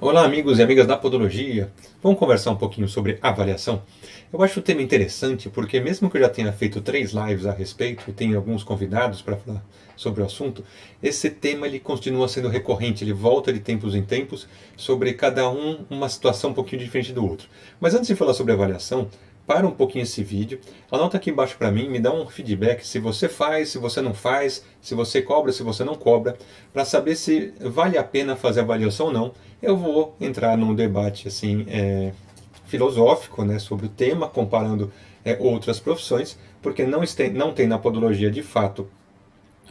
Olá, amigos e amigas da Podologia. Vamos conversar um pouquinho sobre avaliação? Eu acho o tema interessante porque, mesmo que eu já tenha feito 3 lives a respeito e tenha alguns convidados para falar sobre o assunto, esse tema ele continua sendo recorrente, ele volta de tempos em tempos sobre cada um uma situação um pouquinho diferente do outro. Mas antes de falar sobre avaliação, para um pouquinho esse vídeo, anota aqui embaixo para mim, me dá um feedback se você faz, se você não faz, se você cobra, se você não cobra, para saber se vale a pena fazer avaliação ou não. Eu vou entrar num debate assim filosófico, né, sobre o tema, comparando outras profissões, porque não tem na podologia de fato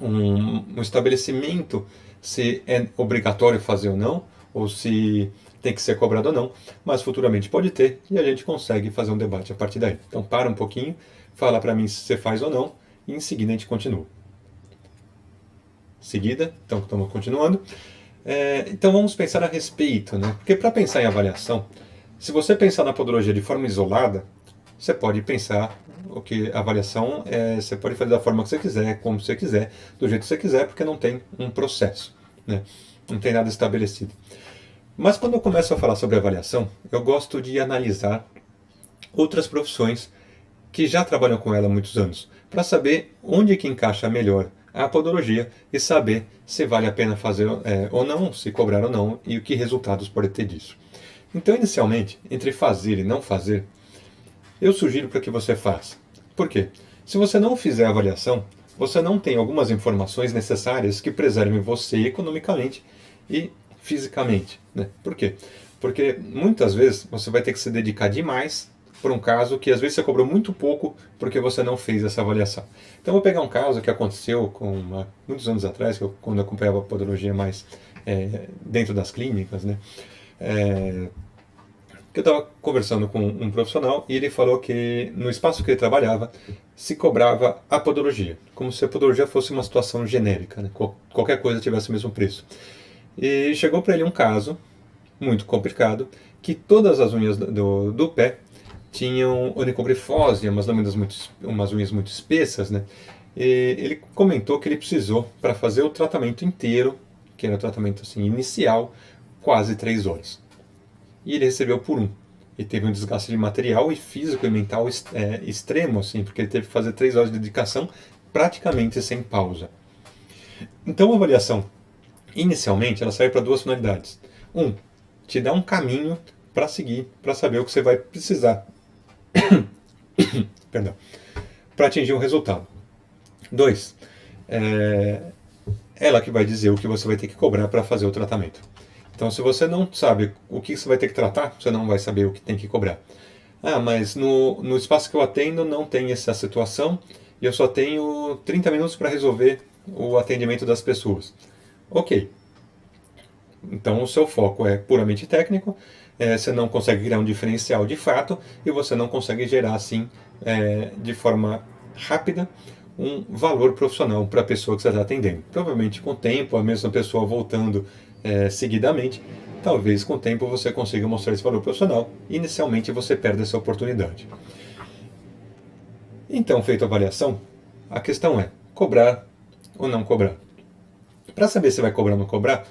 um estabelecimento se é obrigatório fazer ou não, ou se tem que ser cobrado ou não, mas futuramente pode ter e a gente consegue fazer um debate a partir daí. Então para um pouquinho, fala para mim se você faz ou não, e em seguida a gente continua. Seguida, então estamos continuando. Então vamos pensar a respeito, né? Porque para pensar em avaliação, se você pensar na podologia de forma isolada, você pode pensar o que a avaliação você pode fazer da forma que você quiser, como você quiser, do jeito que você quiser, porque não tem um processo, né? Não tem nada estabelecido. Mas quando eu começo a falar sobre avaliação, eu gosto de analisar outras profissões que já trabalham com ela há muitos anos, para saber onde que encaixa melhor a podologia e saber se vale a pena fazer ou não, se cobrar ou não, e o que resultados pode ter disso. Então, inicialmente, entre fazer e não fazer, eu sugiro para que você faça. Por quê? Se você não fizer a avaliação, você não tem algumas informações necessárias que preservem você economicamente e fisicamente. Né? Por quê? Porque muitas vezes você vai ter que se dedicar demais por um caso que às vezes você cobrou muito pouco porque você não fez essa avaliação. Então eu vou pegar um caso que aconteceu muitos anos atrás, quando eu acompanhava a podologia mais dentro das clínicas, né? Que eu estava conversando com um profissional e ele falou que no espaço que ele trabalhava se cobrava a podologia, como se a podologia fosse uma situação genérica, né? Qualquer coisa tivesse o mesmo preço. E chegou para ele um caso muito complicado, que todas as unhas do pé tinham onicobrifose, umas unhas muito espessas, né? E ele comentou que ele precisou, para fazer o tratamento inteiro, que era o tratamento assim, inicial, quase 3 horas. E ele recebeu por um. E teve um desgaste de material e físico e mental extremo, assim, porque ele teve que fazer 3 horas de dedicação praticamente sem pausa. Então a avaliação, inicialmente, ela serve para duas finalidades. Te dá um caminho para seguir, para saber o que você vai precisar perdão, para atingir um resultado. 2, ela que vai dizer o que você vai ter que cobrar para fazer o tratamento. Então, se você não sabe o que você vai ter que tratar, você não vai saber o que tem que cobrar. Ah, mas no espaço que eu atendo não tem essa situação e eu só tenho 30 minutos para resolver o atendimento das pessoas. Ok. Então, o seu foco é puramente técnico, você não consegue criar um diferencial de fato e você não consegue gerar, assim, de forma rápida, um valor profissional para a pessoa que você está atendendo. Provavelmente, com o tempo, a mesma pessoa voltando seguidamente, talvez com o tempo você consiga mostrar esse valor profissional. Inicialmente, você perde essa oportunidade. Então, feita a avaliação, a questão é cobrar ou não cobrar. Para saber se vai cobrar ou não cobrar,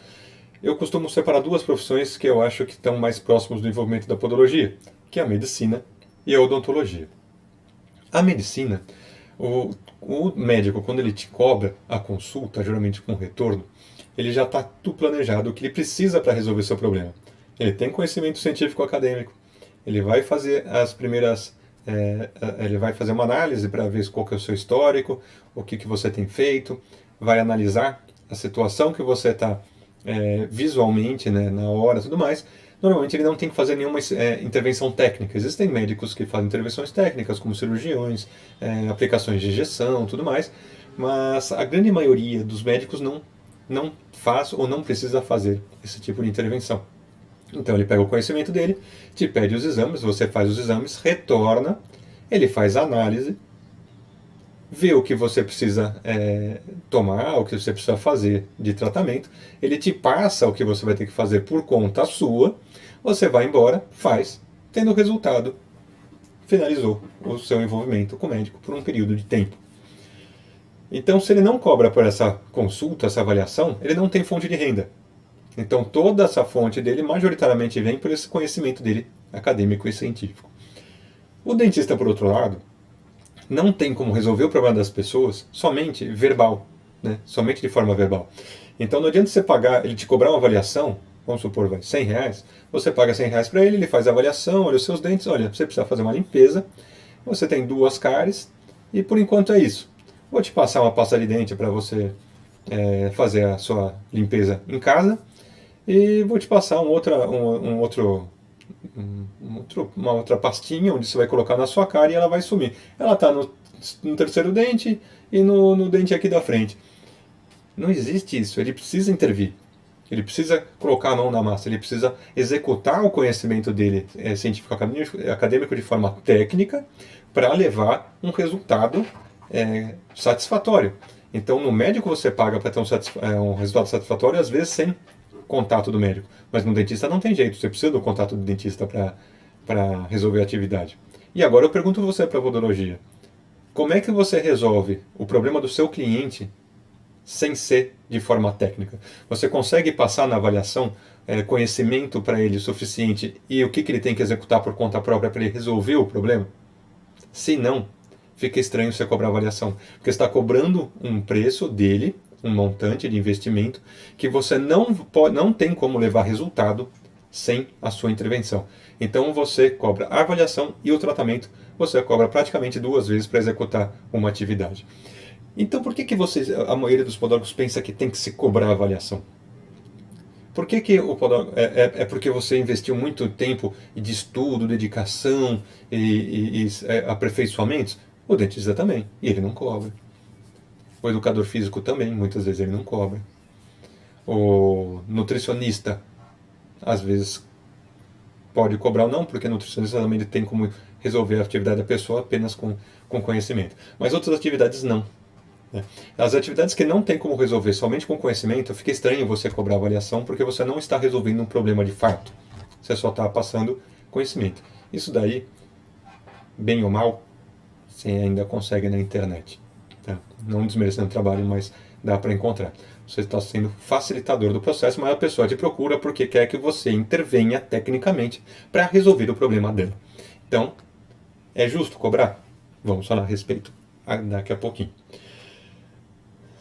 eu costumo separar duas profissões que eu acho que estão mais próximos do envolvimento da podologia, que é a medicina e a odontologia. A medicina, o médico, quando ele te cobra a consulta, geralmente com retorno, ele já está tudo planejado o que ele precisa para resolver seu problema. Ele tem conhecimento científico acadêmico, ele vai fazer as primeiras ele vai fazer uma análise para ver qual que é o seu histórico, o que você tem feito, vai analisar a situação que você está visualmente, né, na hora e tudo mais. Normalmente ele não tem que fazer nenhuma intervenção técnica. Existem médicos que fazem intervenções técnicas, como cirurgiões, aplicações de injeção, tudo mais, mas a grande maioria dos médicos não faz ou não precisa fazer esse tipo de intervenção. Então ele pega o conhecimento dele, te pede os exames, você faz os exames, retorna, ele faz a análise, vê o que você precisa tomar, o que você precisa fazer de tratamento, ele te passa o que você vai ter que fazer por conta sua, você vai embora, faz, tendo o resultado, finalizou o seu envolvimento com o médico por um período de tempo. Então, se ele não cobra por essa consulta, essa avaliação, ele não tem fonte de renda. Então toda essa fonte dele majoritariamente vem por esse conhecimento dele acadêmico e científico. O dentista, por outro lado, não tem como resolver o problema das pessoas somente verbal, né? Somente de forma verbal. Então não adianta você pagar, ele te cobrar uma avaliação, vamos supor, vai, R$ 100, você paga R$ 100 para ele, ele faz a avaliação, olha os seus dentes, olha, você precisa fazer uma limpeza, você tem 2 cáries, e por enquanto é isso. Vou te passar uma pasta de dente para você fazer a sua limpeza em casa, e vou te passar uma outra pastinha onde você vai colocar na sua cara e ela vai sumir. Ela está no terceiro dente e no dente aqui da frente. Não existe isso, ele precisa intervir. Ele precisa colocar a mão na massa, ele precisa executar o conhecimento dele científico acadêmico de forma técnica para levar um resultado satisfatório. Então, no médico você paga para ter um resultado satisfatório, às vezes sem contato do médico. Mas no dentista não tem jeito, você precisa do contato do dentista para resolver a atividade. E agora eu pergunto você para a podologia. Como é que você resolve o problema do seu cliente sem ser de forma técnica? Você consegue passar na avaliação conhecimento para ele suficiente e o que ele tem que executar por conta própria para ele resolver o problema? Se não, fica estranho você cobrar avaliação, porque você está cobrando um preço dele, um montante de investimento, que você não tem como levar resultado sem a sua intervenção. Então você cobra a avaliação e o tratamento, você cobra praticamente 2 vezes para executar uma atividade. Então por que a maioria dos podólogos pensa que tem que se cobrar a avaliação? Por que o podólogo... É porque você investiu muito tempo de estudo, dedicação e aperfeiçoamentos? O dentista também, e ele não cobra. O educador físico também, muitas vezes ele não cobra. O nutricionista, às vezes, pode cobrar ou não, porque o nutricionista também tem como resolver a atividade da pessoa apenas com conhecimento. Mas outras atividades não. As atividades que não tem como resolver somente com conhecimento, fica estranho você cobrar avaliação, porque você não está resolvendo um problema de fato. Você só está passando conhecimento. Isso daí, bem ou mal, você ainda consegue na internet. Tá? Não desmerecendo o trabalho, mas dá para encontrar. Você está sendo facilitador do processo, mas a pessoa te procura porque quer que você intervenha tecnicamente para resolver o problema dela. Então, é justo cobrar? Vamos falar a respeito daqui a pouquinho.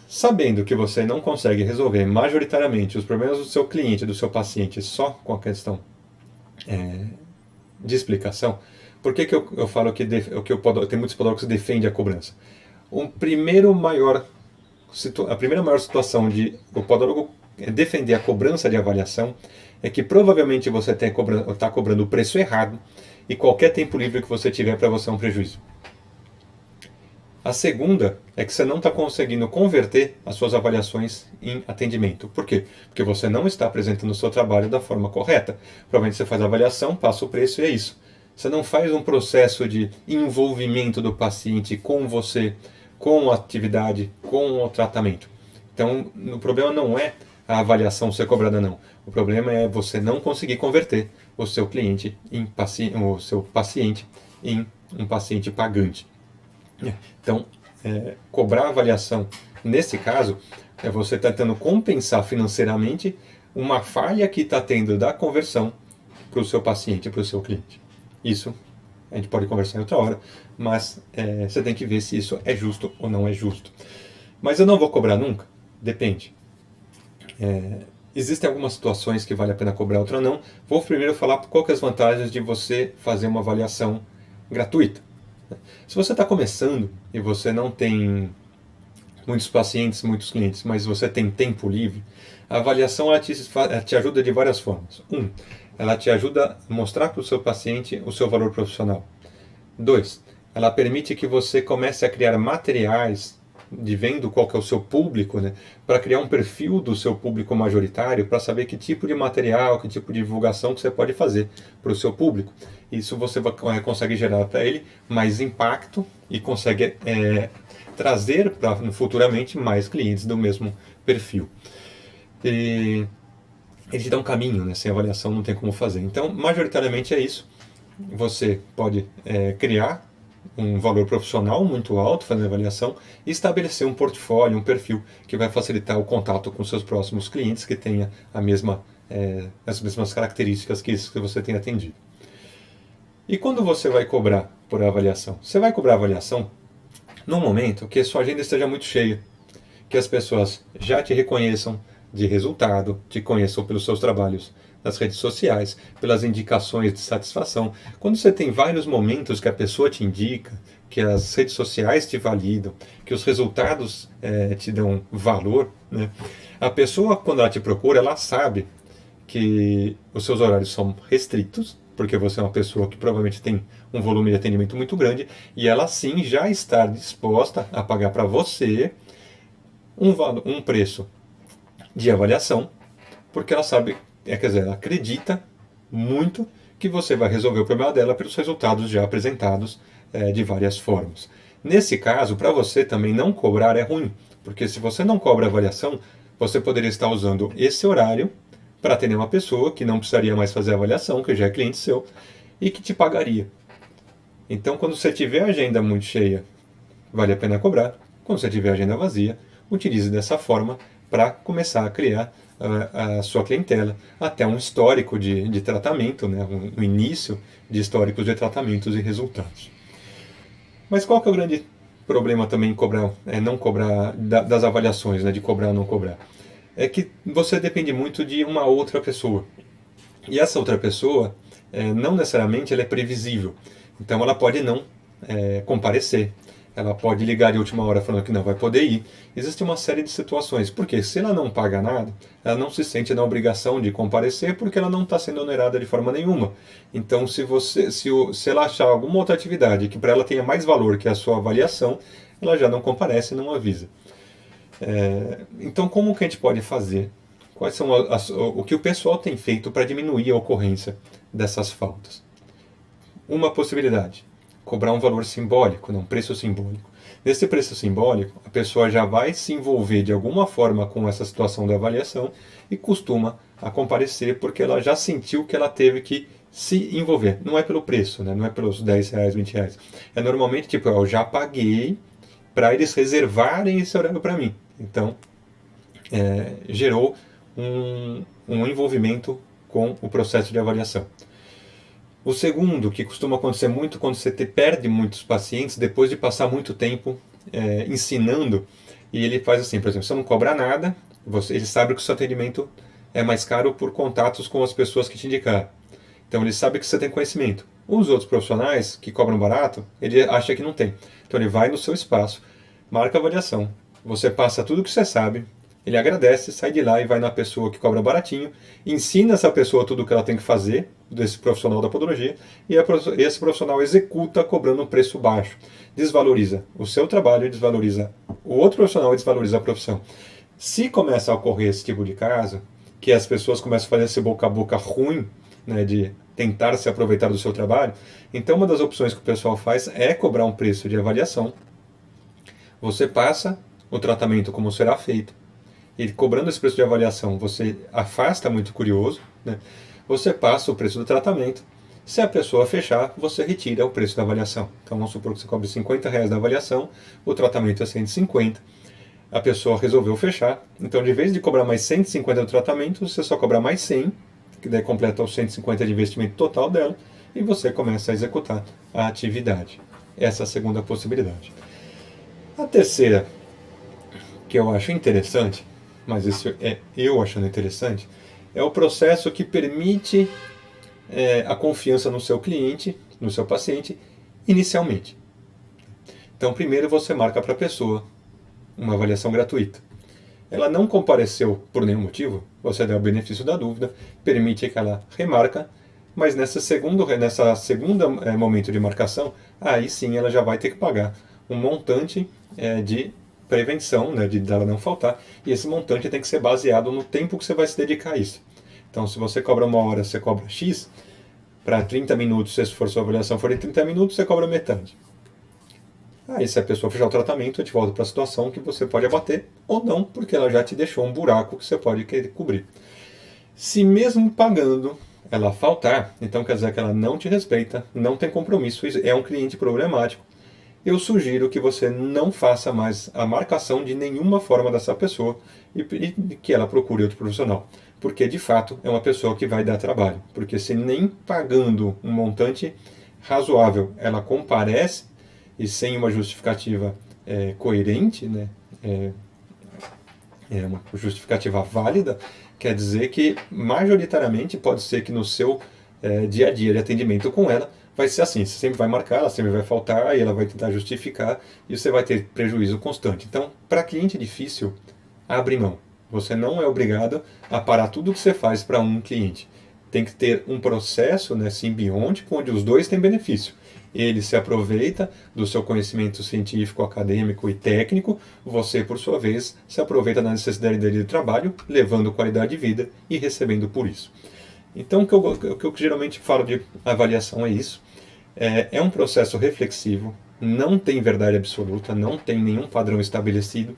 Sabendo que você não consegue resolver majoritariamente os problemas do seu cliente, do seu paciente, só com a questão de explicação, por que eu falo que tem muitos podólogos que defendem a cobrança? A primeira maior situação de o podólogo defender a cobrança de avaliação é que provavelmente você está cobrando o preço errado e qualquer tempo livre que você tiver para você é um prejuízo. A segunda é que você não está conseguindo converter as suas avaliações em atendimento. Por quê? Porque você não está apresentando o seu trabalho da forma correta. Provavelmente você faz a avaliação, passa o preço e é isso. Você não faz um processo de envolvimento do paciente com você, com a atividade, com o tratamento. Então, o problema não é a avaliação ser cobrada, não. O problema é você não conseguir converter o seu cliente o seu paciente em um paciente pagante. Então, cobrar avaliação, nesse caso, é você tentando compensar financeiramente uma falha que está tendo da conversão para o seu paciente, para o seu cliente. Isso a gente pode conversar em outra hora, mas você tem que ver se isso é justo ou não é justo. Mas eu não vou cobrar nunca? Depende. Existem algumas situações que vale a pena cobrar, outras não. Vou primeiro falar qual que é as vantagens de você fazer uma avaliação gratuita. Se você está começando e você não tem muitos pacientes, muitos clientes, mas você tem tempo livre, a avaliação ela te ajuda de várias formas. Ela te ajuda a mostrar para o seu paciente o seu valor profissional. 2, ela permite que você comece a criar materiais vendo qual que é o seu público, né, para criar um perfil do seu público majoritário, para saber que tipo de material, que tipo de divulgação que você pode fazer para o seu público. Isso você consegue gerar para ele mais impacto e consegue trazer futuramente mais clientes do mesmo perfil. E ele te dá um caminho, né? Sem avaliação não tem como fazer. Então, majoritariamente é isso. Você pode criar um valor profissional muito alto fazendo avaliação e estabelecer um portfólio, um perfil que vai facilitar o contato com seus próximos clientes que tenha as mesmas características que isso que você tem atendido. E quando você vai cobrar por avaliação? Você vai cobrar avaliação no momento que sua agenda esteja muito cheia, que as pessoas já te reconheçam de resultado, te conheçam pelos seus trabalhos nas redes sociais, pelas indicações de satisfação. Quando você tem vários momentos que a pessoa te indica, que as redes sociais te validam, que os resultados te dão valor, né? A pessoa, quando ela te procura, ela sabe que os seus horários são restritos, porque você é uma pessoa que provavelmente tem um volume de atendimento muito grande, e ela sim já está disposta a pagar para você um preço de avaliação, porque ela sabe, quer dizer, ela acredita muito que você vai resolver o problema dela pelos resultados já apresentados de várias formas. Nesse caso, para você também não cobrar é ruim, porque se você não cobra avaliação, você poderia estar usando esse horário para atender uma pessoa que não precisaria mais fazer avaliação, que já é cliente seu, e que te pagaria. Então, quando você tiver a agenda muito cheia, vale a pena cobrar. Quando você tiver a agenda vazia, utilize dessa forma para começar a criar a sua clientela, até um histórico de tratamento, né? Um início de históricos de tratamentos e resultados. Mas qual que é o grande problema também em cobrar, não cobrar das avaliações, né? De cobrar ou não cobrar? É que você depende muito de uma outra pessoa. E essa outra pessoa, não necessariamente ela é previsível. Então ela pode não comparecer. Ela pode ligar de última hora falando que não vai poder ir. Existe uma série de situações. Porque se ela não paga nada, ela não se sente na obrigação de comparecer porque ela não está sendo onerada de forma nenhuma. Então se ela achar alguma outra atividade que para ela tenha mais valor que a sua avaliação, ela já não comparece e não avisa. Então, como que a gente pode fazer? Quais são o que o pessoal tem feito para diminuir a ocorrência dessas faltas? Uma possibilidade: cobrar um valor simbólico, um preço simbólico. Nesse preço simbólico, a pessoa já vai se envolver de alguma forma com essa situação da avaliação e costuma a comparecer porque ela já sentiu que ela teve que se envolver. Não é pelo preço, né? Não é pelos R$10, R$20. É normalmente tipo, eu já paguei para eles reservarem esse horário para mim. Então, gerou um envolvimento com o processo de avaliação. O segundo, que costuma acontecer muito quando você perde muitos pacientes, depois de passar muito tempo ensinando, e ele faz assim, por exemplo, você não cobra nada, ele sabe que o seu atendimento é mais caro por contatos com as pessoas que te indicaram. Então ele sabe que você tem conhecimento. Os outros profissionais que cobram barato, ele acha que não tem. Então ele vai no seu espaço, marca a avaliação, você passa tudo o que você sabe, ele agradece, sai de lá e vai na pessoa que cobra baratinho, ensina essa pessoa tudo o que ela tem que fazer, desse profissional da podologia, e esse profissional executa cobrando um preço baixo. Desvaloriza o seu trabalho, desvaloriza o outro profissional e desvaloriza a profissão. Se começa a ocorrer esse tipo de caso, que as pessoas começam a fazer esse boca a boca ruim, né, de tentar se aproveitar do seu trabalho, então uma das opções que o pessoal faz é cobrar um preço de avaliação. Você passa o tratamento como será feito, e cobrando esse preço de avaliação, você afasta muito curioso, né? Você passa o preço do tratamento. Se a pessoa fechar, você retira o preço da avaliação. Então vamos supor que você cobre R$50 da avaliação, o tratamento é 150. A pessoa resolveu fechar, então de vez de cobrar mais 150 do tratamento, você só cobra mais 100, que daí completa os 150 de investimento total dela, e você começa a executar a atividade. Essa é a segunda possibilidade. A terceira, que eu acho interessante, mas isso é eu achando interessante, é o processo que permite a confiança no seu cliente, no seu paciente, inicialmente. Então, primeiro você marca para a pessoa uma avaliação gratuita. Ela não compareceu por nenhum motivo, você dá o benefício da dúvida, permite que ela remarca, mas nessa segunda momento de marcação, aí sim ela já vai ter que pagar um montante de prevenção, né, de dela não faltar, e esse montante tem que ser baseado no tempo que você vai se dedicar a isso. Então, se você cobra 1 hora, você cobra X, para 30 minutos, se for sua avaliação for em 30 minutos, você cobra metade. Aí, se a pessoa fechar o tratamento, a gente volta para a situação que você pode abater, ou não, porque ela já te deixou um buraco que você pode querer cobrir. Se mesmo pagando ela faltar, então quer dizer que ela não te respeita, não tem compromisso, é um cliente problemático, eu sugiro que você não faça mais a marcação de nenhuma forma dessa pessoa e que ela procure outro profissional. Porque, de fato, é uma pessoa que vai dar trabalho. Porque se nem pagando um montante razoável ela comparece e sem uma justificativa coerente, né, uma justificativa válida, quer dizer que majoritariamente pode ser que no seu dia a dia de atendimento com ela vai ser assim, você sempre vai marcar, ela sempre vai faltar e ela vai tentar justificar e você vai ter prejuízo constante. Então, para cliente difícil, abre mão. Você não é obrigado a parar tudo que você faz para um cliente. Tem que ter um processo, né, simbiótico onde os dois têm benefício. Ele se aproveita do seu conhecimento científico, acadêmico e técnico, você, por sua vez, se aproveita da necessidade dele de trabalho, levando qualidade de vida e recebendo por isso. Então, o que eu geralmente falo de avaliação é isso. É um processo reflexivo, não tem verdade absoluta, não tem nenhum padrão estabelecido.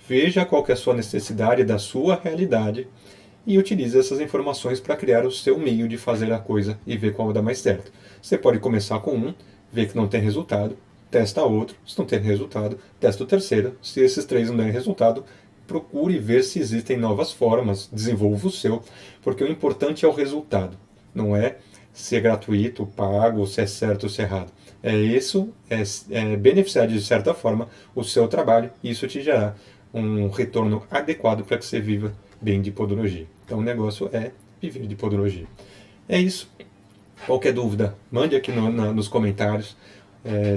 Veja qual que é a sua necessidade da sua realidade e utilize essas informações para criar o seu meio de fazer a coisa e ver qual dá mais certo. Você pode começar com um, ver que não tem resultado, testa outro, se não tem resultado, testa o terceiro. Se esses três não derem resultado, procure ver se existem novas formas, desenvolva o seu, porque o importante é o resultado, não é se é gratuito, pago, se é certo ou se é errado. Isso é beneficiar de certa forma o seu trabalho e isso te gerar um retorno adequado para que você viva bem de podologia. Então o negócio é viver de podologia. É isso. Qualquer dúvida, mande aqui nos comentários.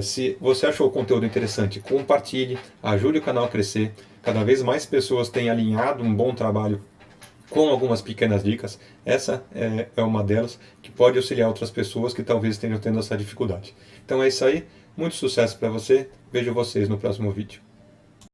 Se você achou o conteúdo interessante, compartilhe, ajude o canal a crescer. Cada vez mais pessoas têm alinhado um bom trabalho com algumas pequenas dicas. Essa é uma delas que pode auxiliar outras pessoas que talvez estejam tendo essa dificuldade. Então é isso aí. Muito sucesso para você. Vejo vocês no próximo vídeo.